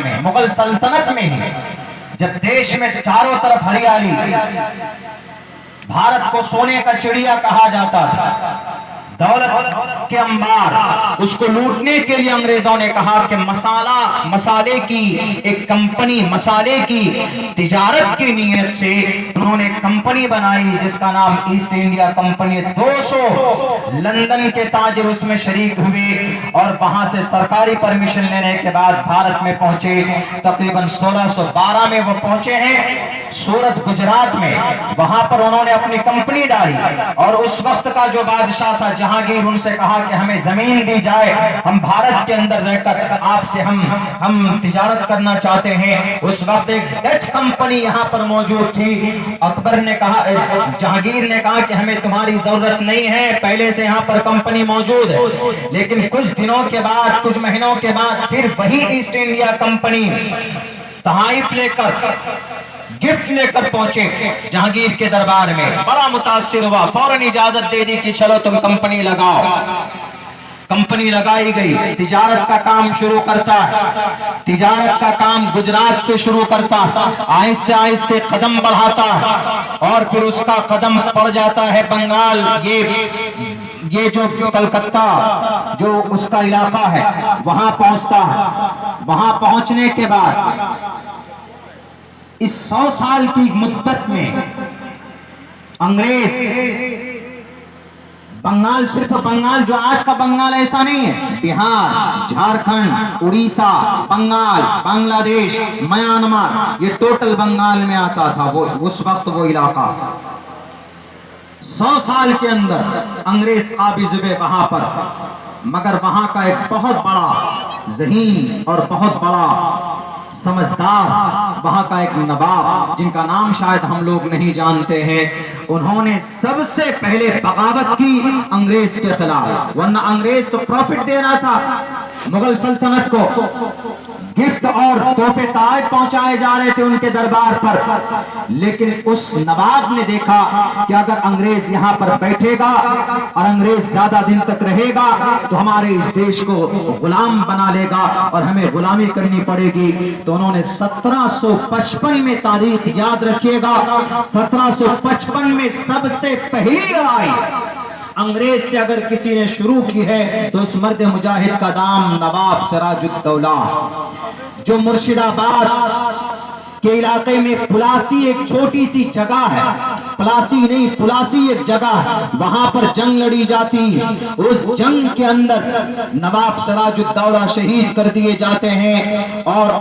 में, मुगल सल्तनत में ही, जब देश में चारों तरफ हरियाली, भारत को सोने का चिड़िया कहा जाता था, दौलत के अंबार, उसको लूटने के लिए अंग्रेजों ने कहा कि मसाले की एक कंपनी, मसाले की तिजारत की नीयत से उन्होंने एक कंपनी बनाई जिसका नाम ईस्ट इंडिया कंपनी। 200 लंदन के ताजिर उसमें शरीक हुए और वहां से सरकारी परमिशन लेने के बाद भारत में पहुंचे। तकरीबन 1612 में वो पहुंचे हैं सूरत, गुजरात में। वहां पर उन्होंने अपनी कंपनी डाली और उस वक्त का जो बादशाह था जहांगीर, उनसे कहा कि हमें जमीन दी जाए, हम भारत के अंदर रहकर आपसे हम तिजारत करना चाहते हैं। उस वक्त एक डच कंपनी यहां पर मौजूद थी। अकबर ने कहा, जहांगीर ने कहा कि हमें तुम्हारी जरूरत नहीं है, पहले से यहां पर कंपनी मौजूद है। लेकिन कुछ दिनों के बाद, कुछ महीनों के बाद फिर वही ईस्ट इंडिया कंपनी तहाइफ लेकर, गिफ्ट लेकर पहुंचे जहांगीर के दरबार में। बड़ा मुतासिर हुआ, फौरन इजाजत दे दी कि चलो तुम कंपनी लगाओ। कंपनी लगाई गई, तिजारत का काम शुरू करता है। तिजारत का काम गुजरात से शुरू करता है, आहिस्ते आहिस्ते कदम बढ़ाता है और फिर उसका कदम पड़ जाता है बंगाल। ये जो कलकत्ता जो उसका इलाका है वहां पहुंचता है। वहां पहुंचने के बाद इस 100 साल की मुद्दत में अंग्रेज, बंगाल, सिर्फ बंगाल जो आज का बंगाल ऐसा नहीं है, बिहार, झारखंड, उड़ीसा, बंगाल, बांग्लादेश, म्यांमार, ये टोटल बंगाल में आता था वो उस वक्त वो इलाका। 100 साल के अंदर अंग्रेज काबिज हुए वहां पर, मगर वहां का एक बहुत बड़ा ज़हीन और बहुत बड़ा समझदार, वहां का एक नवाब जिनका नाम शायद हम लोग नहीं जानते हैं, उन्होंने सबसे पहले बगावत की अंग्रेज के खिलाफ। वरना अंग्रेज तो प्रॉफिट दे रहा था मुगल सल्तनत को, गिफ्ट और तोहफे ताज पहुंचाए जा रहे थे उनके दरबार पर। लेकिन उस नवाब ने देखा कि अगर अंग्रेज यहाँ पर बैठेगा और अंग्रेज ज्यादा दिन तक रहेगा तो हमारे इस देश को गुलाम बना लेगा और हमें गुलामी करनी पड़ेगी। तो उन्होंने 1755 में, तारीख याद रखिएगा, 1755 में सबसे पहली लड़ाई अंग्रेज से अगर किसी ने शुरू की है तो उस मर्द मुजाहिद का नाम नवाब सिराजुद्दौला, जो मुर्शिदाबाद के इलाके में पुलासी एक छोटी सी जगह है, पलासी नहीं पुलासी एक जगह है, वहां पर जंग लड़ी जाती। उस जंग के अंदर नवाब सिराजुद्दौला शहीद कर दिए जाते हैं और